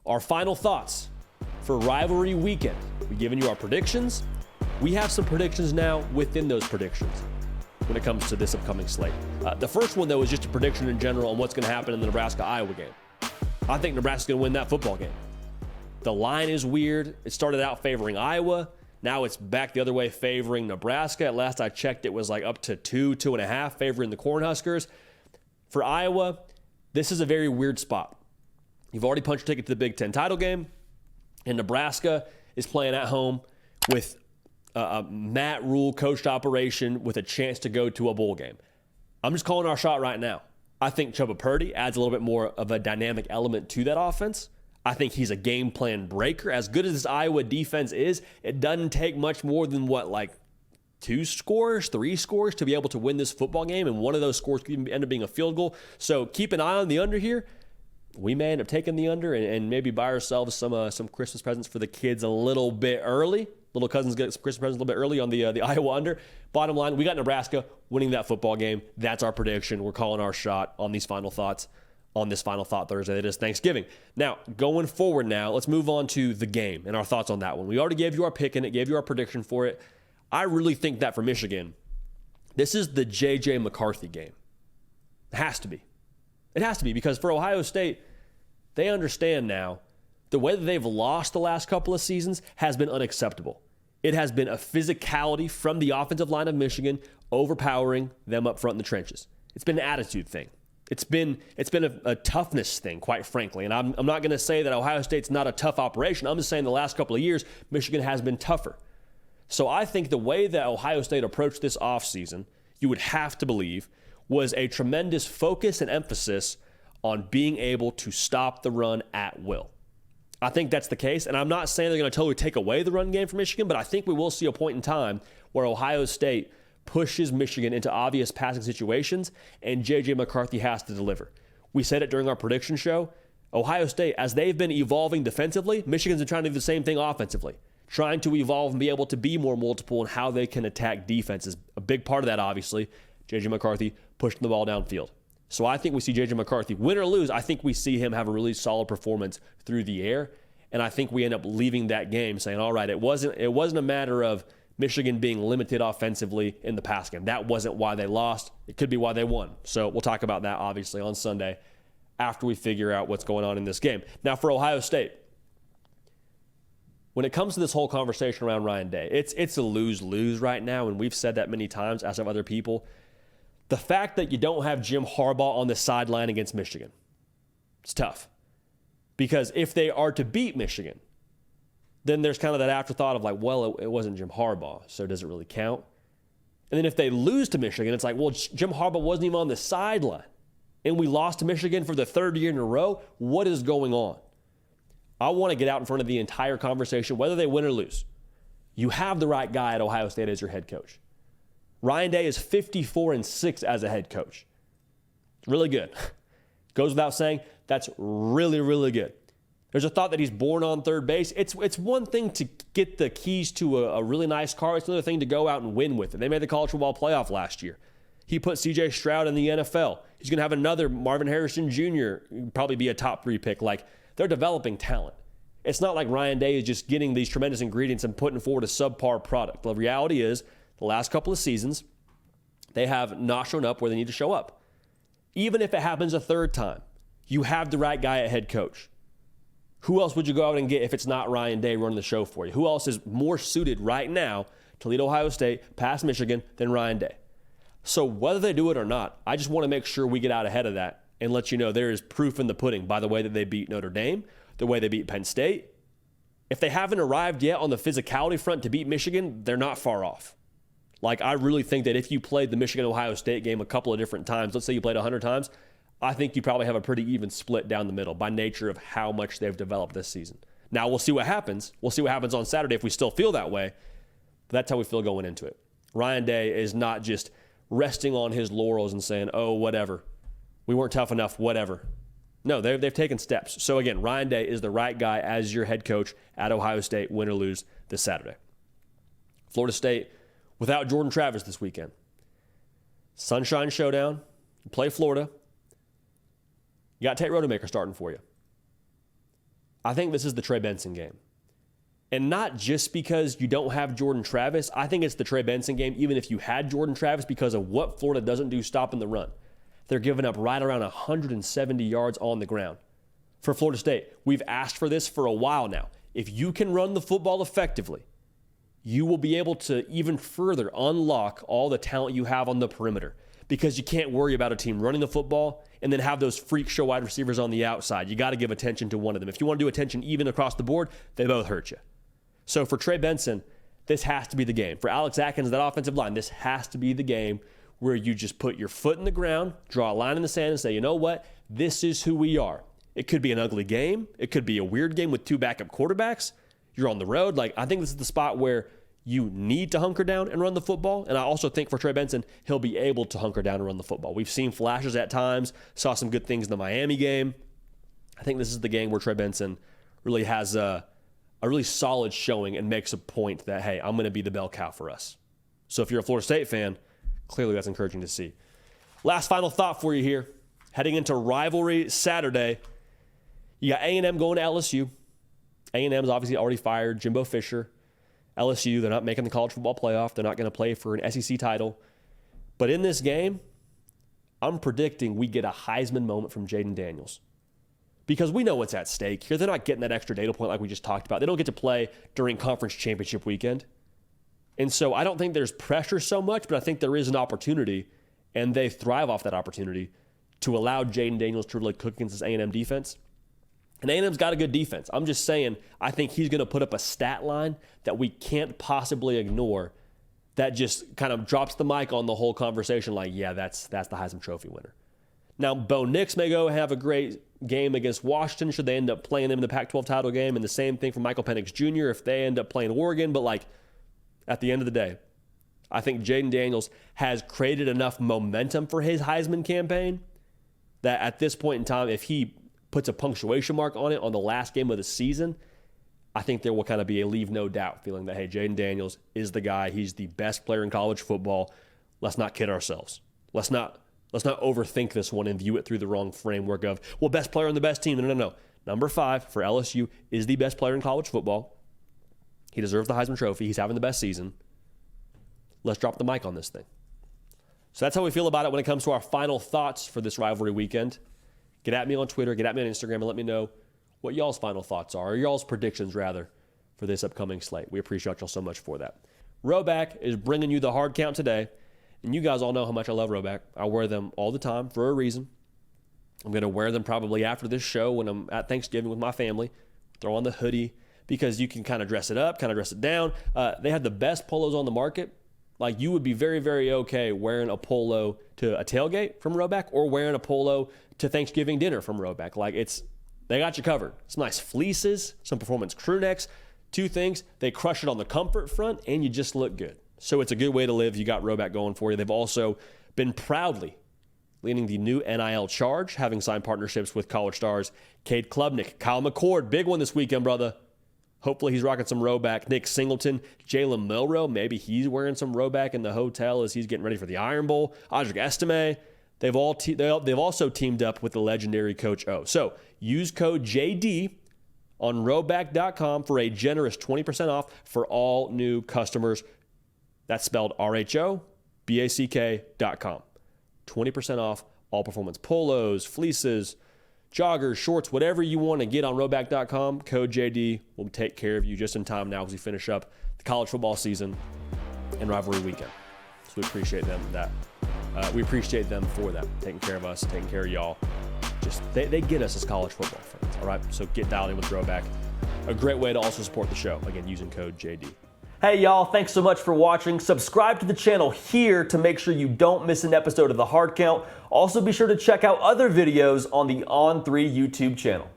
Our final thoughts for Rivalry Weekend. We've given you our predictions. We have some predictions now within those predictions when it comes to this upcoming slate. The first one, though, is just a prediction in general on what's going to happen in the Nebraska-Iowa game. I think Nebraska's going to win that football game. The line is weird. It started out favoring Iowa. Now it's back the other way favoring Nebraska. At last I checked, it was like up to 2.5 favoring the Cornhuskers. For Iowa, this is a very weird spot. You've already punched a ticket to the Big Ten title game, and Nebraska is playing at home with a Matt Rule coached operation with a chance to go to a bowl game. I'm just calling our shot right now. I think Chubba Purdy adds a little bit more of a dynamic element to that offense. I think he's a game plan breaker. As good as this Iowa defense is, it doesn't take much more than 3 scores to be able to win this football game, and one of those scores could end up being a field goal. So keep an eye on the under here. We may end up taking the under and maybe buy ourselves some Christmas presents for the kids a little bit early. Little cousins get some Christmas presents a little bit early on the Iowa under. Bottom line, we got Nebraska winning that football game. That's our prediction. We're calling our shot on these final thoughts on this Final Thought Thursday. It is Thanksgiving. Now, going forward now, let's move on to the game and our thoughts on that one. We already gave you our pick in it, gave you our prediction for it. I really think that for Michigan, this is the J.J. McCarthy game. It has to be. It has to be, because for Ohio State, they understand now the way that they've lost the last couple of seasons has been unacceptable. It has been a physicality from the offensive line of Michigan overpowering them up front in the trenches. It's been an attitude thing. It's been a toughness thing, quite frankly. And I'm not going to say that Ohio State's not a tough operation. I'm just saying the last couple of years, Michigan has been tougher. So I think the way that Ohio State approached this offseason, you would have to believe, was a tremendous focus and emphasis on being able to stop the run at will. I think that's the case, and I'm not saying they're going to totally take away the run game from Michigan, but I think we will see a point in time where Ohio State pushes Michigan into obvious passing situations, and J.J. McCarthy has to deliver. We said it during our prediction show. Ohio State, as they've been evolving defensively, Michigan's been trying to do the same thing offensively, trying to evolve and be able to be more multiple in how they can attack defenses. A big part of that, obviously, J.J. McCarthy pushing the ball downfield. So I think we see J.J. McCarthy, win or lose, I think we see him have a really solid performance through the air. And I think we end up leaving that game saying, all right, it wasn't a matter of Michigan being limited offensively in the pass game. That wasn't why they lost. It could be why they won. So we'll talk about that, obviously, on Sunday after we figure out what's going on in this game. Now, for Ohio State, when it comes to this whole conversation around Ryan Day, it's a lose-lose right now, and we've said that many times, as have other people. The fact that you don't have Jim Harbaugh on the sideline against Michigan, it's tough. Because if they are to beat Michigan, then there's kind of that afterthought of it wasn't Jim Harbaugh, so does it really count? And then if they lose to Michigan, it's like, well, Jim Harbaugh wasn't even on the sideline, and we lost to Michigan for the third year in a row. What is going on? I want to get out in front of the entire conversation, whether they win or lose. You have the right guy at Ohio State as your head coach. Ryan Day is 54-6 as a head coach. Really good. Goes without saying, that's really, really good. There's a thought that he's born on third base. It's one thing to get the keys to a really nice car. It's another thing to go out and win with it. They made the college football playoff last year. He put C.J. Stroud in the NFL. He's going to have another Marvin Harrison Jr., probably be a top 3 pick. They're developing talent. It's not like Ryan Day is just getting these tremendous ingredients and putting forward a subpar product. The reality is, the last couple of seasons, they have not shown up where they need to show up. Even if it happens a third time, you have the right guy at head coach. Who else would you go out and get if it's not Ryan Day running the show for you? Who else is more suited right now to lead Ohio State past Michigan than Ryan Day? So whether they do it or not, I just want to make sure we get out ahead of that and let you know there is proof in the pudding by the way that they beat Notre Dame, the way they beat Penn State. If they haven't arrived yet on the physicality front to beat Michigan, they're not far off. I really think that if you played the Michigan-Ohio State game a couple of different times, let's say you played 100 times, I think you probably have a pretty even split down the middle by nature of how much they've developed this season. Now, we'll see what happens. We'll see what happens on Saturday if we still feel that way. But that's how we feel going into it. Ryan Day is not just resting on his laurels and saying, oh, whatever. We weren't tough enough, whatever. No, they've taken steps. So, again, Ryan Day is the right guy as your head coach at Ohio State, win or lose this Saturday. Florida State without Jordan Travis this weekend. Sunshine Showdown. You play Florida. You got Tate Rodemaker starting for you. I think this is the Trey Benson game. And not just because you don't have Jordan Travis. I think it's the Trey Benson game, even if you had Jordan Travis, because of what Florida doesn't do stopping the run. They're giving up right around 170 yards on the ground. For Florida State, we've asked for this for a while now. If you can run the football effectively, you will be able to even further unlock all the talent you have on the perimeter, because you can't worry about a team running the football and then have those freak show wide receivers on the outside. You got to give attention to one of them. If you want to do attention even across the board, they both hurt you. So for Trey Benson, this has to be the game. For Alex Atkins, that offensive line, this has to be the game where you just put your foot in the ground, draw a line in the sand, and say, you know what? This is who we are. It could be an ugly game. It could be a weird game with two backup quarterbacks. You're on the road. I think this is the spot where you need to hunker down and run the football. And I also think for Trey Benson, he'll be able to hunker down and run the football. We've seen flashes at times, saw some good things in the Miami game. I think this is the game where Trey Benson really has a really solid showing and makes a point that, hey, I'm going to be the bell cow for us. So if you're a Florida State fan, clearly that's encouraging to see. Last final thought for you here. Heading into Rivalry Saturday, you got A&M going to LSU. A&M's obviously already fired Jimbo Fisher. LSU, they're not making the college football playoff. They're not going to play for an SEC title. But in this game, I'm predicting we get a Heisman moment from Jayden Daniels. Because we know what's at stake here. They're not getting that extra data point like we just talked about. They don't get to play during conference championship weekend. And so I don't think there's pressure so much, but I think there is an opportunity, and they thrive off that opportunity to allow Jayden Daniels to really cook against this A&M defense. And A&M's got a good defense. I'm just saying, I think he's going to put up a stat line that we can't possibly ignore that just kind of drops the mic on the whole conversation like, yeah, that's the Heisman Trophy winner. Now, Bo Nix may go have a great game against Washington should they end up playing them in the Pac-12 title game, and the same thing for Michael Penix Jr. if they end up playing Oregon. But, at the end of the day, I think Jayden Daniels has created enough momentum for his Heisman campaign that at this point in time, if he puts a punctuation mark on it on the last game of the season, I think there will kind of be a leave no doubt feeling that, hey, Jayden Daniels is the guy. He's the best player in college football. Let's not kid ourselves. Let's not overthink this one and view it through the wrong framework of, well, best player on the best team. No. Number 5 for LSU is the best player in college football. He deserves the Heisman Trophy. He's having the best season. Let's drop the mic on this thing. So that's how we feel about it when it comes to our final thoughts for this rivalry weekend. Get at me on Twitter, get at me on Instagram, and let me know what y'all's final thoughts are, or y'all's predictions, rather, for this upcoming slate. We appreciate y'all so much for that. Roback is bringing you the hard count today, and you guys all know how much I love Roback. I wear them all the time for a reason. I'm going to wear them probably after this show when I'm at Thanksgiving with my family. Throw on the hoodie because you can kind of dress it up, kind of dress it down. They have the best polos on the market. You would be very, very okay wearing a polo to a tailgate from Roback or wearing a polo to Thanksgiving dinner from Roback. They got you covered. Some nice fleeces, some performance crew necks. 2 things, they crush it on the comfort front, and you just look good. So it's a good way to live. You got Roback going for you. They've also been proudly leading the new NIL charge, having signed partnerships with college stars Cade Klubnik, Kyle McCord, big one this weekend, brother. Hopefully he's rocking some Roback. Nick Singleton, Jalen Milroe, maybe he's wearing some Roback in the hotel as he's getting ready for the Iron Bowl. Audric Estime, they've also teamed up with the legendary Coach O. So use code JD on Roback.com for a generous 20% off for all new customers. That's spelled RHOBACK.com. 20% off all performance polos, fleeces, joggers, shorts, whatever you want to get on Roback.com. Code JD will take care of you just in time now as we finish up the college football season and rivalry weekend. So we appreciate them we appreciate them for that, taking care of us, taking care of y'all. They get us as college football fans, all right? So get dialed in with Roback. A great way to also support the show, again, using code JD. Hey, y'all, thanks so much for watching. Subscribe to the channel here to make sure you don't miss an episode of The Hard Count. Also, be sure to check out other videos on the On3 YouTube channel.